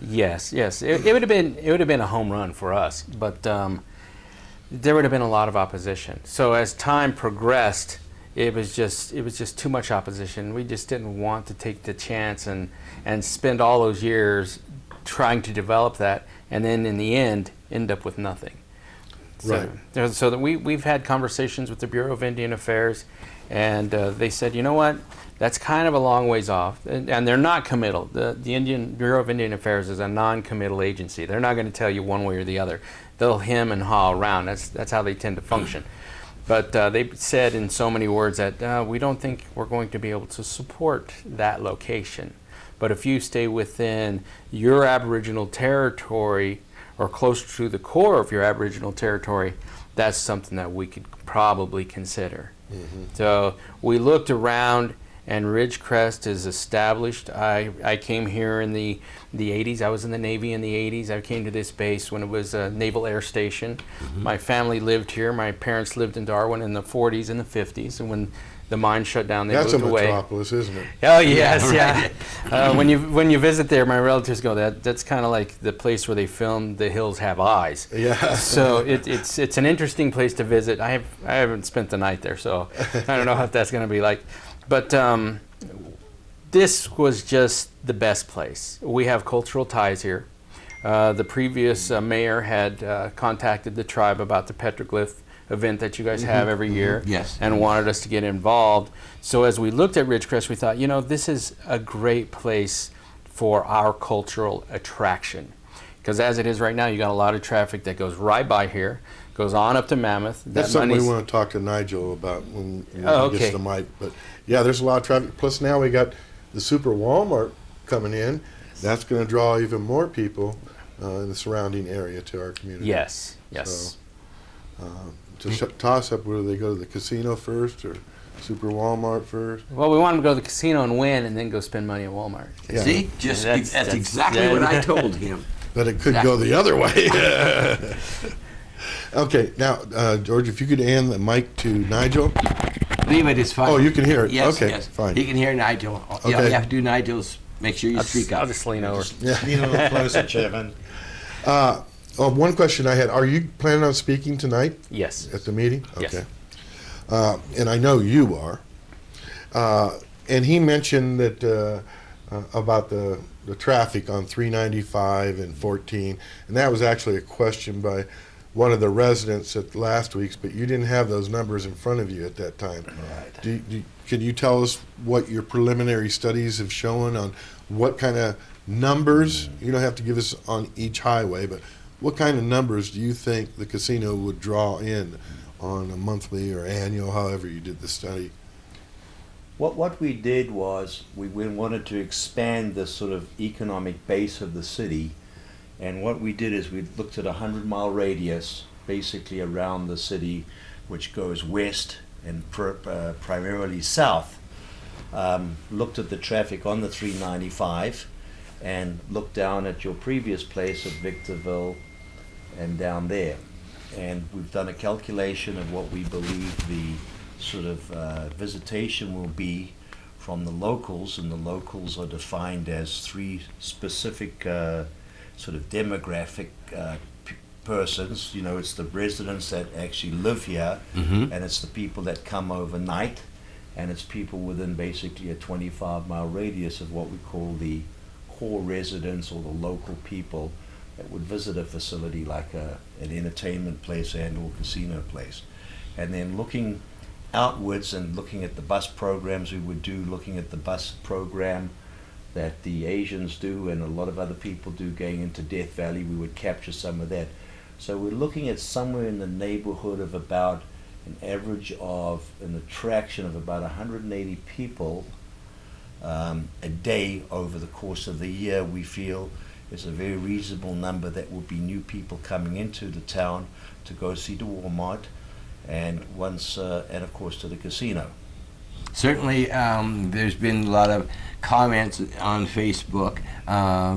Yes, yes. It would have been a home run for us, but there would have been a lot of opposition. So as time progressed, it was just too much opposition. We just didn't want to take the chance and spend all those years trying to develop that, and then in the end up with nothing. So, right. So that we've had conversations with the Bureau of Indian Affairs, and they said, you know what, that's kind of a long ways off, and they're not committal. The Indian Bureau of Indian Affairs is a non-committal agency. They're not going to tell you one way or the other. They'll hem and haw around. That's how they tend to function. But they said in so many words that we don't think we're going to be able to support that location. But if you stay within your Aboriginal territory or close to the core of your Aboriginal territory, that's something that we could probably consider. Mm-hmm. So we looked around, and RIdgecrest is established. I came here in the 80s. I was in the Navy in the 80s. I came to this base when it was a Naval Air Station. Mm-hmm. My family lived here. My parents lived in Darwin in the 40s and the 50s, and when the mine shut down, they moved away. That's a metropolis, isn't it? Oh yes, yeah. When you visit there, my relatives go, that's kind of like the place where they filmed The Hills Have Eyes. Yeah. So it's an interesting place to visit. I haven't spent the night there, so I don't know how that's going to be like. But this was just the best place. We have cultural ties here. The previous mayor had contacted the tribe about the petroglyph event that you guys have every year, yes, and wanted us to get involved. So as we looked at RIdgecrest, we thought, you know, this is a great place for our cultural attraction. Because as it is right now, you got a lot of traffic that goes right by here, goes on up to Mammoth. That's something we want to talk to Nigel about when he gets the mic. But yeah, there's a lot of traffic. Plus now we got the Super Walmart coming in. That's going to draw even more people in the surrounding area to our community. Yes, yes. So, just toss up, whether they go to the casino first or Super Walmart first. Well, we want them to go to the casino and win, and then go spend money at Walmart. Yeah. See, that's exactly what I told him. But it could go the other way. Okay, now, George, if you could hand the mic to Nigel. Leave it, it's fine. Oh, you can hear it. Yes, okay, yes. Fine. He can hear Nigel. Okay. All you have to do, Nigel, is make sure you speak up. I'll just lean over. Lean a little closer, Chairman. One question I had, are you planning on speaking tonight? Yes. At the meeting? Yes. Okay. And I know you are. And he mentioned that about the traffic on 395 and 14, and that was actually a question by one of the residents at last week's, but you didn't have those numbers in front of you at that time. Right. Can you tell us what your preliminary studies have shown on what kind of numbers, you don't have to give us on each highway, but what kind of numbers do you think the casino would draw in on a monthly or annual, however you did the study? What we did was we wanted to expand the sort of economic base of the city, and what we did is we looked at a 100-mile radius basically around the city, which goes west and primarily south. Looked at the traffic on the 395 and looked down at your previous place of Victorville and down there, and we've done a calculation of what we believe the sort of visitation will be from the locals, and the locals are defined as three specific sort of demographic persons. You know, it's the residents that actually live here, and it's the people that come overnight, and it's people within basically a 25-mile radius of what we call the core residents or the local people that would visit a facility like an entertainment place and or casino place. And then looking outwards and looking at the bus programs we would do, looking at the bus program that the Asians do and a lot of other people do going into Death Valley, we would capture some of that. So we're looking at somewhere in the neighborhood of about an average of an attraction of about 180 people a day over the course of the year. We feel is a very reasonable number that will be new people coming into the town to go see the Walmart, and once and of course to the casino. Certainly, there's been a lot of comments on Facebook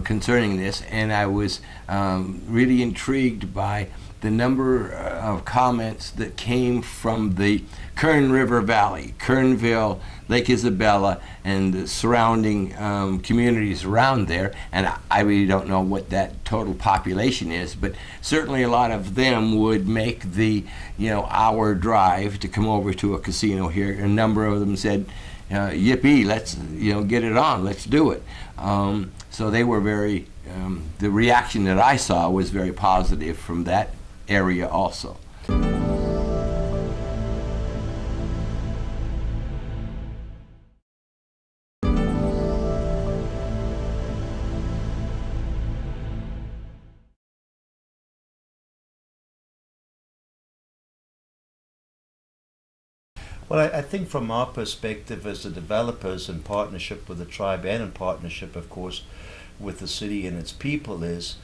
concerning this, and I was really intrigued by the number of comments that came from the Kern River Valley, Kernville, Lake Isabella, and the surrounding communities around there. And I really don't know what that total population is, but certainly a lot of them would make the hour drive to come over to a casino here. A number of them said, yippee, let's get it on, let's do it. So they were very, the reaction that I saw was very positive from that area also. Well, I think from our perspective as the developers, in partnership with the tribe and in partnership, of course, with the city and its people, is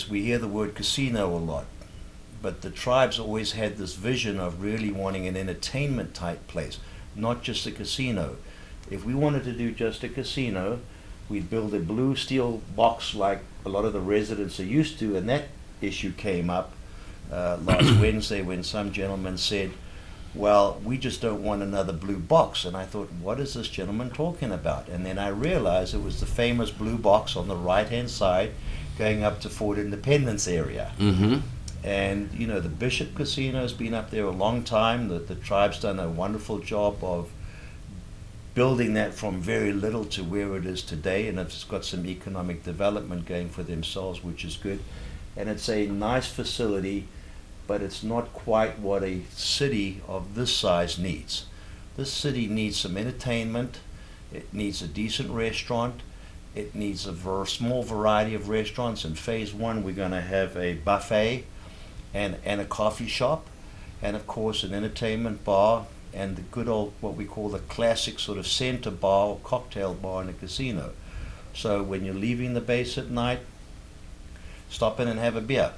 we hear the word casino a lot. But the tribe's always had this vision of really wanting an entertainment type place, not just a casino. If we wanted to do just a casino, we'd build a blue steel box like a lot of the residents are used to, and that issue came up last Wednesday when some gentleman said, well, we just don't want another blue box. And I thought, what is this gentleman talking about? And then I realized it was the famous blue box on the right-hand side going up to Fort Independence area. Mm-hmm. And, the Bishop Casino has been up there a long time. The tribe's done a wonderful job of building that from very little to where it is today. And it's got some economic development going for themselves, which is good. And it's a nice facility, but it's not quite what a city of this size needs. This city needs some entertainment, it needs a decent restaurant, it needs a small variety of restaurants. In phase one, we're going to have a buffet and a coffee shop, and of course an entertainment bar, and the good old, what we call the classic sort of center bar or cocktail bar in a casino. So when you're leaving the base at night, stop in and have a beer.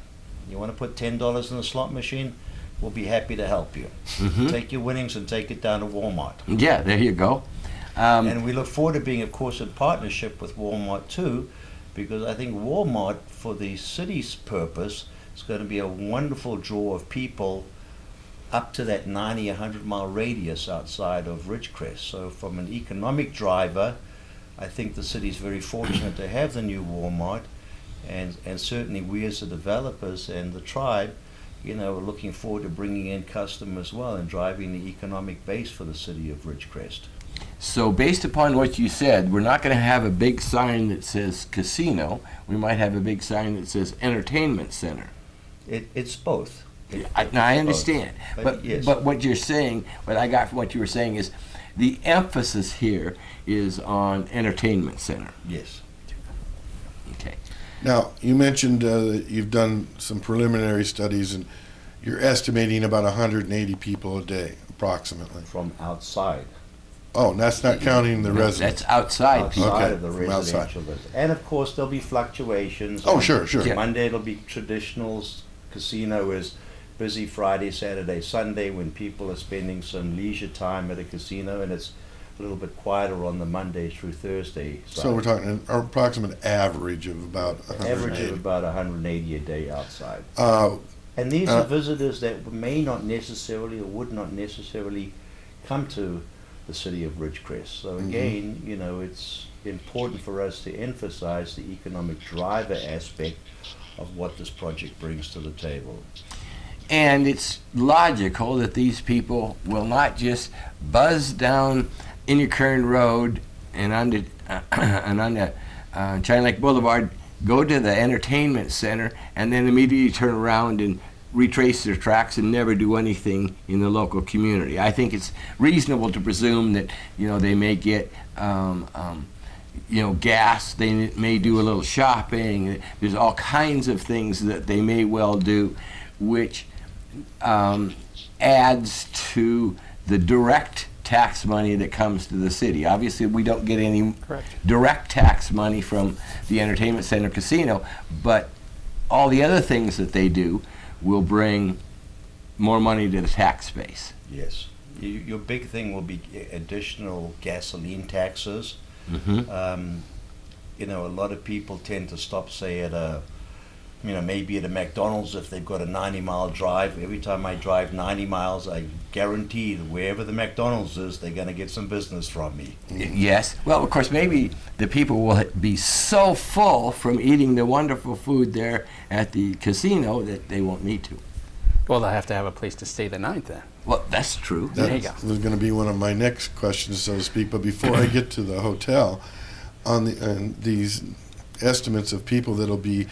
You want to put $10 in the slot machine? We'll be happy to help you. Mm-hmm. Take your winnings and take it down to Walmart. Yeah, there you go. And we look forward to being, of course, in partnership with Walmart too, because I think Walmart, for the city's purpose, is going to be a wonderful draw of people up to that 90, 100-mile radius outside of RIdgecrest. So from an economic driver, I think the city's very fortunate to have the new Walmart. And certainly we as the developers and the tribe, are looking forward to bringing in customers as well and driving the economic base for the city of RIdgecrest. So based upon what you said, we're not going to have a big sign that says casino. We might have a big sign that says entertainment center. It's both. I understand. But yes. But what you're saying, what I got from what you were saying is the emphasis here is on entertainment center. Yes. Okay. Now, you mentioned that you've done some preliminary studies, and you're estimating about 180 people a day, approximately. From outside. Oh, and that's not counting the residents. That's outside people. Outside Okay, of the from outside. residential business. And of course there'll be fluctuations. Oh, sure. Yeah. Monday it'll be traditional. Casino is busy Friday, Saturday, Sunday when people are spending some leisure time at a casino, and it's a little bit quieter on the Monday through Thursday side. So we're talking an approximate average of about 180. Average of about 180 a day outside. And these Uh, are visitors that may not necessarily or would not necessarily come to the city of RIdgecrest. So again, it's important for us to emphasize the economic driver aspect of what this project brings to the table. And it's logical that these people will not just buzz down Kern Road and onto China Lake Boulevard, go to the entertainment center, and then immediately turn around and retrace their tracks and never do anything in the local community. I think it's reasonable to presume that they may get gas, they may do a little shopping. There's all kinds of things that they may well do, which adds to the direct tax money that comes to the city. Obviously, we don't get any direct tax money from the entertainment center casino, but all the other things that they do will bring more money to the tax base. Yes. Your big thing will be additional gasoline taxes. Mm-hmm. A lot of people tend to stop, say, at a you know, maybe at a McDonald's if they've got a 90-mile drive. Every time I drive 90 miles, I guarantee that wherever the McDonald's is, they're going to get some business from me. Yes. Well, of course, maybe the people will be so full from eating the wonderful food there at the casino that they won't need to. Well, they'll have to have a place to stay the night then. Well, that's true. There you go. That was going to be one of my next questions, so to speak. But before I get to the hotel, on these estimates of people that'll be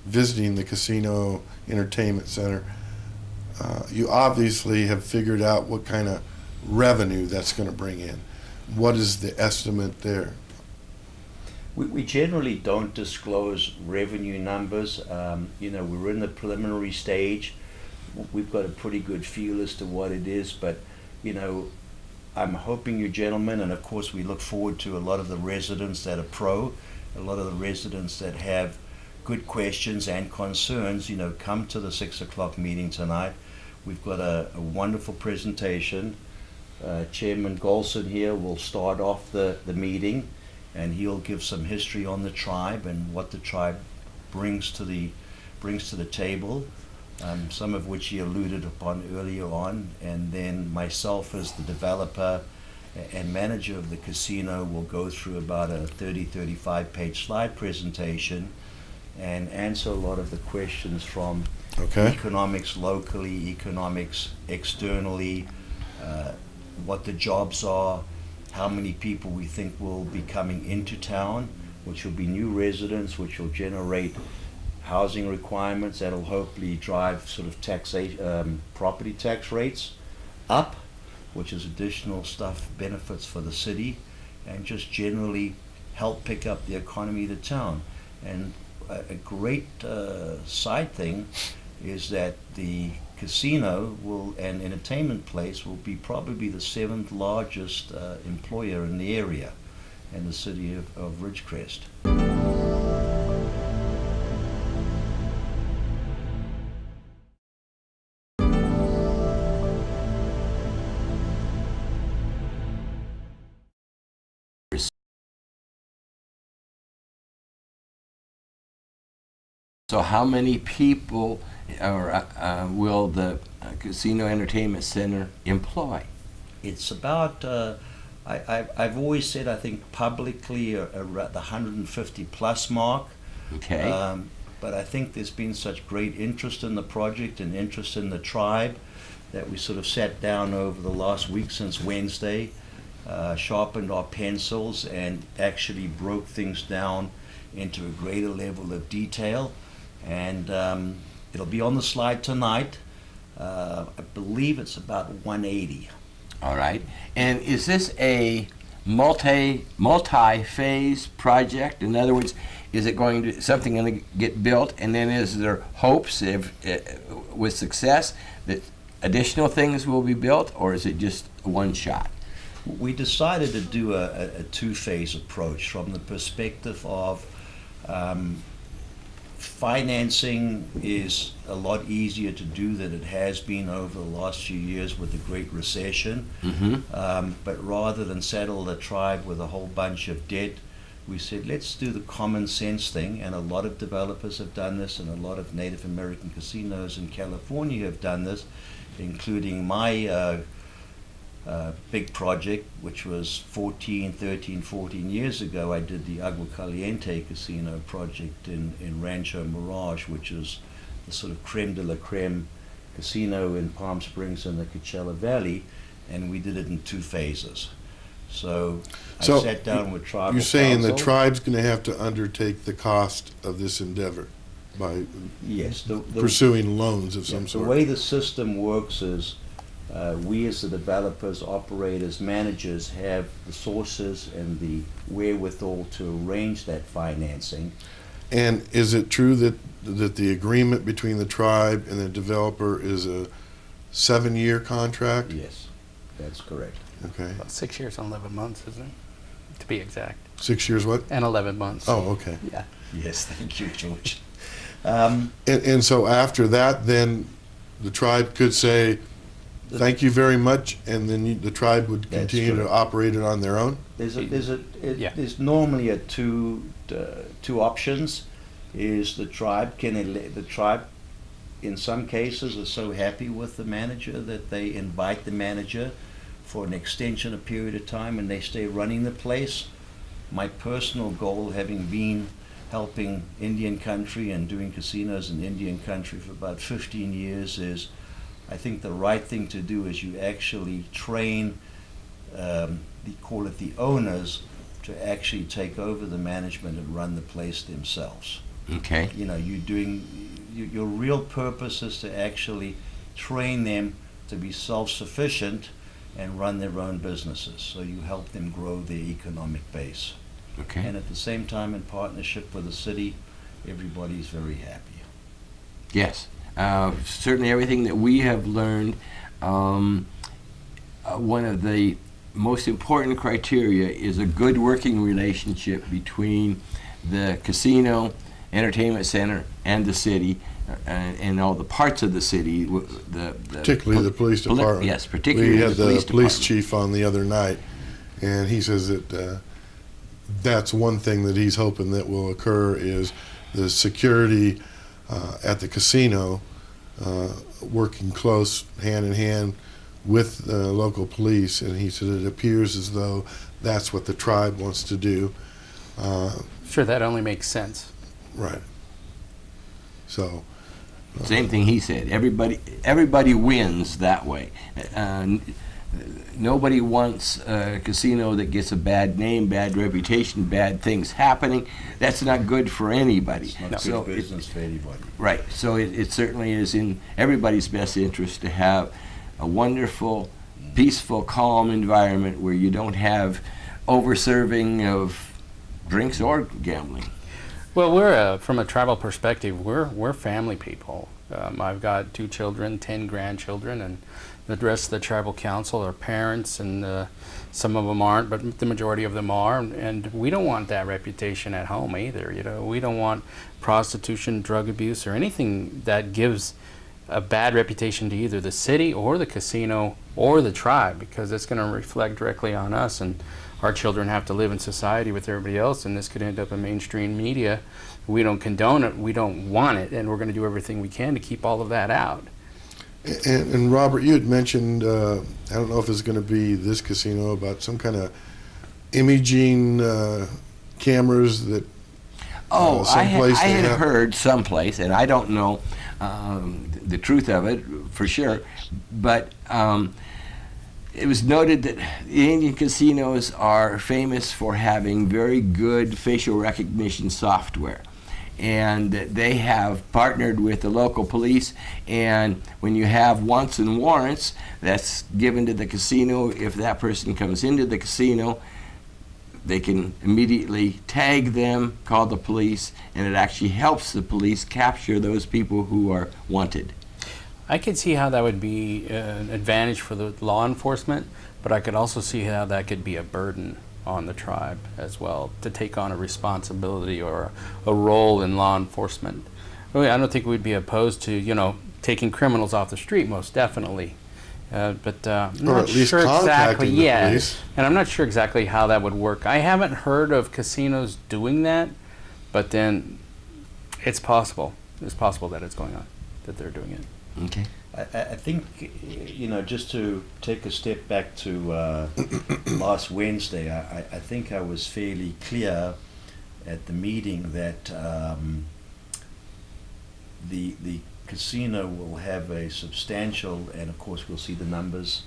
visiting the casino entertainment center, you obviously have figured out what kind of revenue that's going to bring in. What is the estimate there? We generally don't disclose revenue numbers. You know, we're in the preliminary stage. We've got a pretty good feel as to what it is, but, you know, I'm hoping you gentlemen, and of course we look forward to a lot of the residents that are a lot of the residents that have good questions and concerns, you know, come to the 6 o'clock meeting tonight. We've got a wonderful presentation. Chairman Gholson here will start off the meeting, and he'll give some history on the tribe and what the tribe brings to the table, some of which he alluded upon earlier on. And then myself as the developer and manager of the casino will go through about a 35 page slide presentation and answer a lot of the questions from economics locally, economics externally, what the jobs are, how many people we think will be coming into town, which will be new residents, which will generate housing requirements that'll hopefully drive sort of taxation, property tax rates up, which is additional benefits for the city, and just generally help pick up the economy of the town. And a great side thing is that the casino and entertainment place will be probably the 7th largest employer in the area in the city of RIdgecrest. So how many people will the Casino Entertainment Center employ? It's about, I've always said, I think publicly, around the 150 plus mark. Okay. But I think there's been such great interest in the project and interest in the tribe that we sort of sat down over the last week since Wednesday, sharpened our pencils and actually broke things down into a greater level of detail. And it'll be on the slide tonight. I believe it's about 180. All right. And is this a multi-phase project? In other words, is it something going to get built, and then is there hopes with success that additional things will be built, or is it just one shot? We decided to do a two-phase approach from the perspective of financing is a lot easier to do than it has been over the last few years with the Great Recession. Mm-hmm. But rather than saddle the tribe with a whole bunch of debt, we said, let's do the common sense thing. And a lot of developers have done this, and a lot of Native American casinos in California have done this, including my big project, which was 13, 14 years ago. I did the Agua Caliente Casino project in Rancho Mirage, which is the sort of creme de la creme casino in Palm Springs in the Coachella Valley, and we did it in 2 phases. So I sat down with tribal You're saying council. the tribe's going to have to undertake the cost of this endeavor by pursuing loans of some sort? The way the system works is we as the developers, operators, managers have the sources and the wherewithal to arrange that financing. And is it true that the agreement between the tribe and the developer is a 7-year contract? Yes, that's correct. Okay. About 6 years and 11 months, isn't it? To be exact. 6 years what? And 11 months. Oh, okay. Yeah. Yes, thank you, George. And so after that, then the tribe could say, thank you very much, and then the tribe would continue to operate it on their own? There's normally two options. is the tribe the tribe in some cases are so happy with the manager that they invite the manager for an extension of period of time and they stay running the place. My personal goal, having been helping Indian country and doing casinos in Indian country for about 15 years, is I think the right thing to do is you actually train, call it the owners, to actually take over the management and run the place themselves. Okay. You know, your real purpose is to actually train them to be self-sufficient and run their own businesses. So you help them grow their economic base. Okay. And at the same time, in partnership with the city, everybody's very happy. Yes. Certainly everything that we have learned, one of the most important criteria is a good working relationship between the casino, entertainment center, and the city, and all the parts of the city. Particularly the police department. Yes, particularly we had the police chief on the other night, and he says that that's one thing that he's hoping that will occur is the security at the casino working close hand in hand with the local police, and he said it appears as though that's what the tribe wants to do. Sure, that only makes sense. Right. So. Same thing he said. Everybody wins that way. Nobody wants a casino that gets a bad name, bad reputation, bad things happening. That's not good for anybody. It's not good business for anybody. Right. So it certainly is in everybody's best interest to have a wonderful, peaceful, calm environment where you don't have over-serving of drinks or gambling. Well, we're from a tribal perspective, we're family people. I've got 2 children, 10 grandchildren, and the rest of the tribal council are parents, and some of them aren't, but the majority of them are. And we don't want that reputation at home either. You know, we don't want prostitution, drug abuse, or anything that gives a bad reputation to either the city or the casino or the tribe, because it's going to reflect directly on us, and our children have to live in society with everybody else, and this could end up in mainstream media. We don't condone it, we don't want it, and we're going to do everything we can to keep all of that out. And Robert, you had mentioned, I don't know if it's going to be this casino, about some kind of imaging cameras that I had heard someplace, and I don't know the truth of it for sure, but it was noted that the Indian casinos are famous for having very good facial recognition software, and that they have partnered with the local police, and when you have wants and warrants, that's given to the casino. If that person comes into the casino, they can immediately tag them, call the police, and it actually helps the police capture those people who are wanted. I could see how that would be an advantage for the law enforcement, but I could also see how that could be a burden on the tribe as well, to take on a responsibility or a role in law enforcement. I don't think we'd be opposed to, you know, taking criminals off the street, most definitely. But I'm or not at least sure exactly. contacting the Yeah, police. and I'm not sure exactly how that would work. I haven't heard of casinos doing that, but then it's possible. It's possible that it's going on, that they're doing it. Okay. I think, you know, just to take a step back to last Wednesday, I think I was fairly clear at the meeting that the casino will have a substantial, and of course we'll see the numbers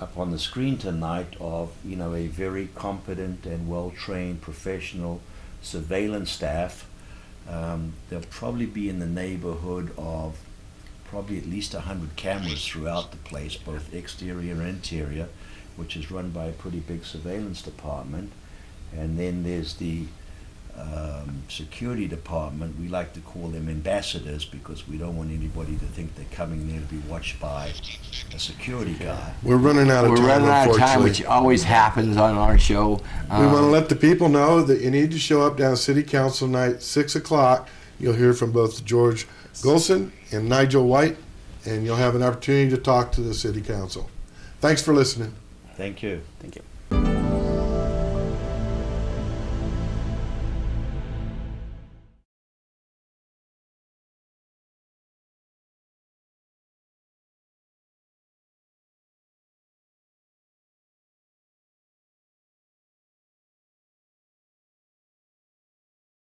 up on the screen tonight, of, you know, a very competent and well-trained professional surveillance staff. There'll probably be in the neighborhood of probably at least 100 cameras throughout the place, both exterior and interior, which is run by a pretty big surveillance department. And then there's the security department. We like to call them ambassadors because we don't want anybody to think they're coming there to be watched by a security guy. We're running out of time. We're running out of time, unfortunately. which always happens on our show. We want to let the people know that you need to show up down City Council night, 6 o'clock. You'll hear from both George Gholson and Nigel White, and you'll have an opportunity to talk to the City Council. Thanks for listening. Thank you. Thank you.